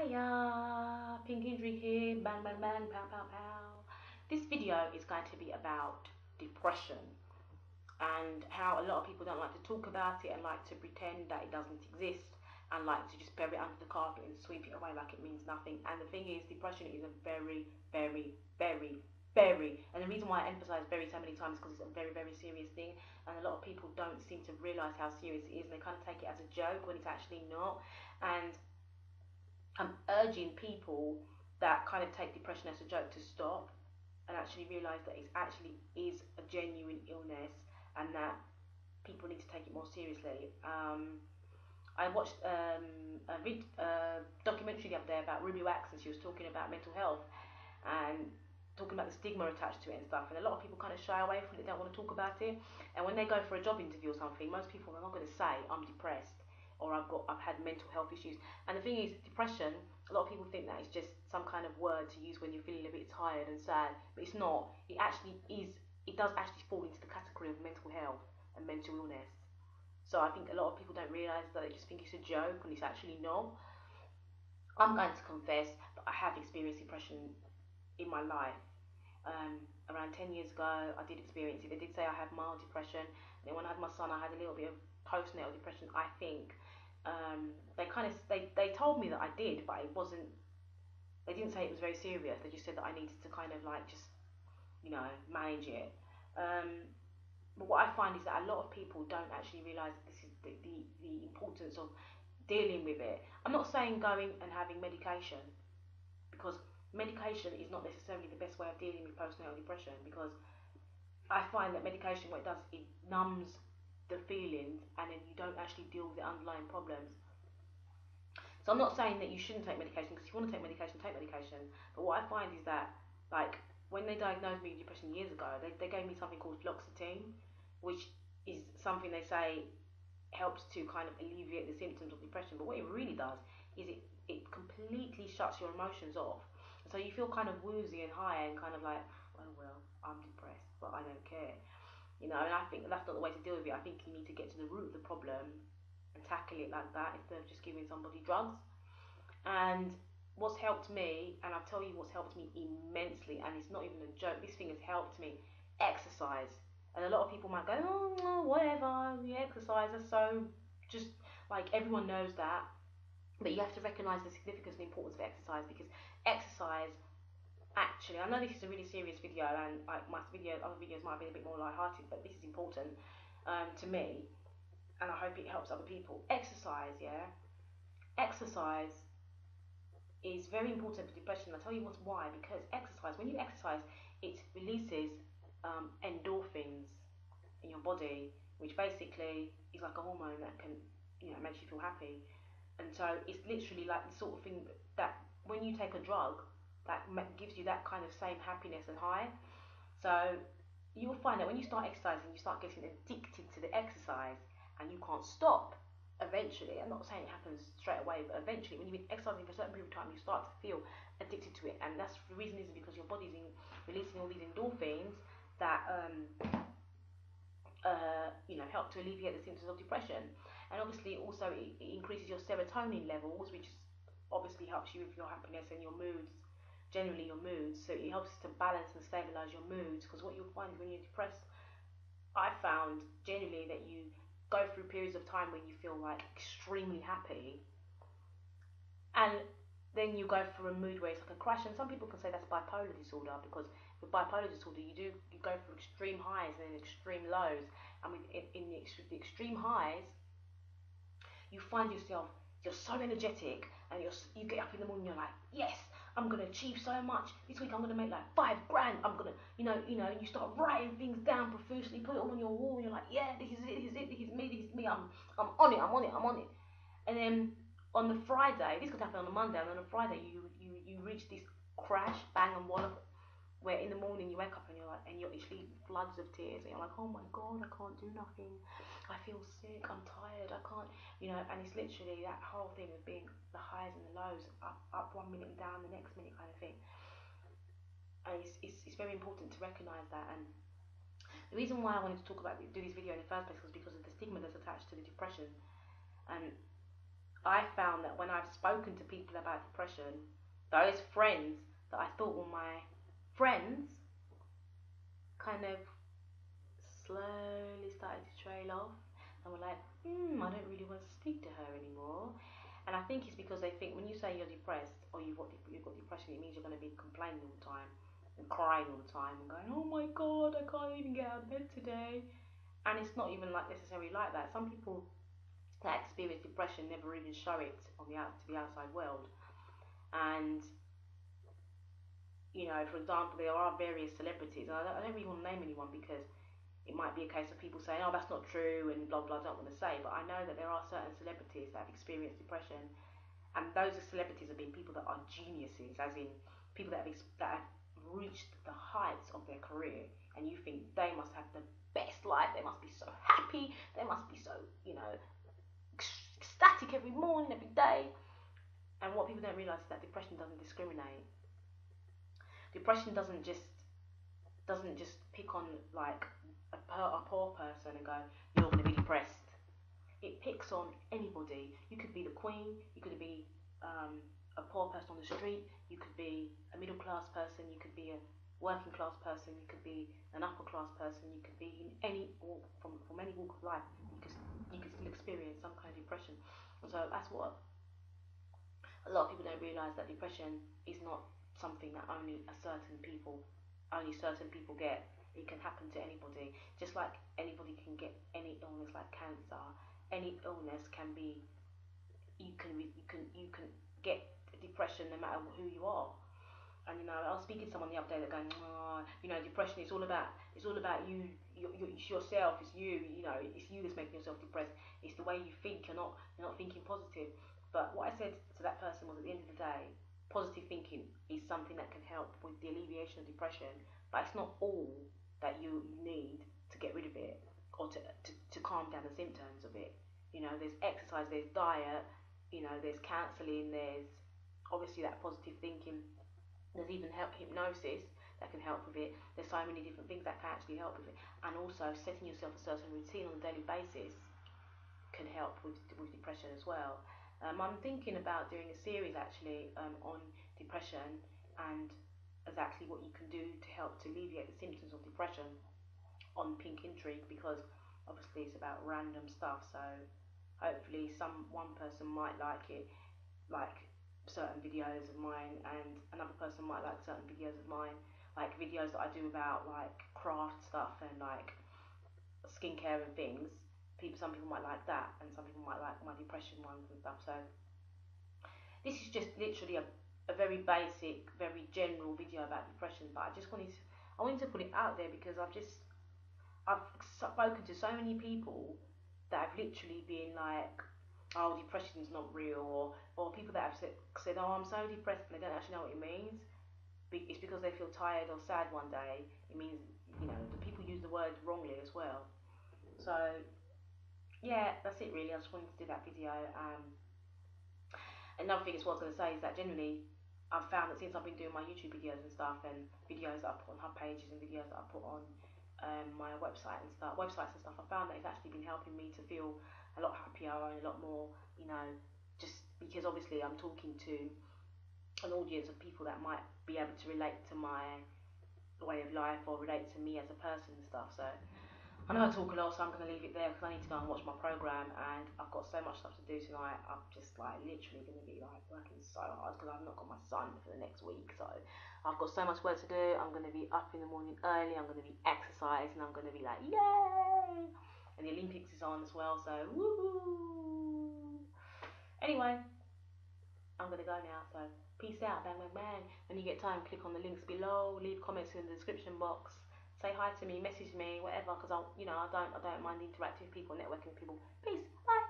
Hiya, Pink Injury here, bang bang bang, pow pow pow. This video is going to be about depression and how a lot of people don't like to talk about it and like to pretend that it doesn't exist and like to just bury it under the carpet and sweep it away like it means nothing. And the thing is, depression is a very, very, very, very, and the reason why I emphasize very so many times is because it's a very, very serious thing, and a lot of people don't seem to realize how serious it is, and they kind of take it as a joke when it's actually not. And I'm urging people that kind of take depression as a joke to stop and actually realise that it actually is a genuine illness and that people need to take it more seriously. I watched a documentary the other day about Ruby Wax, and she was talking about mental health and talking about the stigma attached to it and stuff, and a lot of people kind of shy away from it, they don't want to talk about it, and when they go for a job interview or something, most people are not going to say I'm depressed or I've had mental health issues. And the thing is, depression, a lot of people think that it's just some kind of word to use when you're feeling a bit tired and sad, but it's not. It actually is, it does actually fall into the category of mental health and mental illness. So I think a lot of people don't realise that, they just think it's a joke when it's actually not. I'm going to confess that I have experienced depression in my life. Around 10 years ago, I did experience it. They did say I had mild depression. And then when I had my son, I had a little bit of postnatal depression, I think. They told me that I did, but it wasn't. They didn't say it was very serious. They just said that I needed to kind of like just, manage it. But what I find is that a lot of people don't actually realise this is the importance of dealing with it. I'm not saying going and having medication, because medication is not necessarily the best way of dealing with postnatal depression, because I find that medication, what it does, it numbs the feelings and then you don't actually deal with the underlying problems. So I'm not saying that you shouldn't take medication, because if you want to take medication, take medication. But what I find is that, like, when they diagnosed me with depression years ago, they gave me something called fluoxetine, which is something they say helps to kind of alleviate the symptoms of depression. But what it really does is it completely shuts your emotions off. So you feel kind of woozy and high and kind of like, oh well, I'm depressed, but I don't care. And I think that's not the way to deal with it. I think you need to get to the root of the problem and tackle it like that instead of just giving somebody drugs. And what's helped me, and I'll tell you what's helped me immensely, and it's not even a joke, this thing has helped me, exercise. And a lot of people might go, oh, no, whatever, the exercise is so, just like everyone knows that. But you have to recognise the significance and importance of exercise, because exercise, actually, I know this is a really serious video, and like other videos might be a bit more lighthearted, but this is important to me, and I hope it helps other people. Exercise, yeah, exercise is very important for depression. I'll tell you why. Because exercise, when you exercise, it releases endorphins in your body, which basically is like a hormone that can, makes you feel happy. And so it's literally like the sort of thing that when you take a drug, that gives you that kind of same happiness and high. So you'll find that when you start exercising, you start getting addicted to the exercise and you can't stop. Eventually, I'm not saying it happens straight away, but eventually when you've been exercising for a certain period of time, you start to feel addicted to it. And that's the reason is because your body's releasing all these endorphins that help to alleviate the symptoms of depression. And obviously also it increases your serotonin levels, which obviously helps you with your happiness and your moods, generally your moods. So it helps to balance and stabilize your moods, because what you'll find when you're depressed, I found generally that you go through periods of time when you feel like extremely happy, and then you go through a mood where it's like a crash. And some people can say that's bipolar disorder, because with bipolar disorder you go through extreme highs and then extreme lows, and in the extreme highs you find yourself, you're so energetic, and you get up in the morning, you're like, yes, I'm gonna achieve so much this week. I'm gonna make like 5 grand. I'm gonna, and you start writing things down profusely, put it all on your wall, and you're like, yeah, this is me. I'm on it. And then on the Friday, this could happen on a Monday, and on a Friday you reach this crash, bang and wallop, where in the morning you wake up and you're like, and you're actually floods of tears, and you're like, oh my god, I can't do nothing. I feel sick, I'm tired, I can't, and it's literally that whole thing of being the highs and the lows, up 1 minute and down the next minute kind of thing. And it's very important to recognise that. And the reason why I wanted to do this video in the first place was because of the stigma that's attached to the depression. And I found that when I've spoken to people about depression, those friends that I thought were my friends kind of slowly started to trail off and were like, I don't really want to speak to her anymore. And I think it's because they think when you say you're depressed or you've got depression, it means you're going to be complaining all the time and crying all the time and going, oh my god, I can't even get out of bed today. And it's not even like necessarily like that. Some people that experience depression never even show it on to the outside world. And for example, there are various celebrities, and I don't really want to name anyone because it might be a case of people saying, oh, that's not true, and blah, blah, I don't want to say, but I know that there are certain celebrities that have experienced depression, and those celebrities have been people that are geniuses, as in people that have reached the heights of their career, and you think they must have the best life, they must be so happy, they must be so, ecstatic every morning, every day. And what people don't realise is that depression doesn't discriminate. Depression doesn't just pick on like a poor person and go, you're going to be depressed. It picks on anybody. You could be the queen, you could be a poor person on the street, you could be a middle class person, you could be a working class person, you could be an upper class person, you could be in any walk, from any walk of life, you could still experience some kind of depression. And so that's what a lot of people don't realise, that depression is not something that only certain people get. It can happen to anybody, just like anybody can get any illness like cancer. Any illness can be, you can get depression no matter who you are. And I was speaking to someone the other day that going, depression is all about you, it's yourself, it's you, it's you that's making yourself depressed. It's the way you think. You're not thinking positive. But what I said to that person was, at the end of the day, positive thinking is something that can help with the alleviation of depression, but it's not all that you need to get rid of it, or to calm down the symptoms of it. There's exercise, there's diet, there's counselling, there's obviously that positive thinking. There's even hypnosis that can help with it. There's so many different things that can actually help with it. And also setting yourself a certain routine on a daily basis can help with depression as well. I'm thinking about doing a series actually on depression and exactly what you can do to help to alleviate the symptoms of depression on Pink Intrigue, because obviously it's about random stuff. So hopefully one person might like it, like certain videos of mine, and another person might like certain videos of mine, like videos that I do about like craft stuff and like skincare and things. Some people might like that, and some people might like my depression ones and stuff. So this is just literally a very basic, very general video about depression, but I wanted to put it out there because I've spoken to so many people that have literally been like, oh, depression is not real, or people that have said, oh, I'm so depressed, and they don't actually know what it means. It's because they feel tired or sad one day. It means, the people use the word wrongly as well. So yeah, that's it really. I just wanted to do that video. Another thing is what I was going to say is that generally I've found that since I've been doing my YouTube videos and stuff, and videos that I put on hub pages and videos that I put on my websites and stuff, I found that it's actually been helping me to feel a lot happier and a lot more, just because obviously I'm talking to an audience of people that might be able to relate to my way of life or relate to me as a person and stuff. So I know I talk a lot, so I'm going to leave it there because I need to go and watch my programme, and I've got so much stuff to do tonight. I'm just like literally going to be like working so hard because I've not got my son for the next week. So I've got so much work to do. I'm going to be up in the morning early. I'm going to be exercising. I'm going to be like, yay! And the Olympics is on as well, so woohoo! Anyway, I'm going to go now, so peace out, bang, bang, bang. When you get time, click on the links below, leave comments in the description box. Say hi to me, message me, whatever, because I don't mind interacting with people, networking with people. Peace, bye.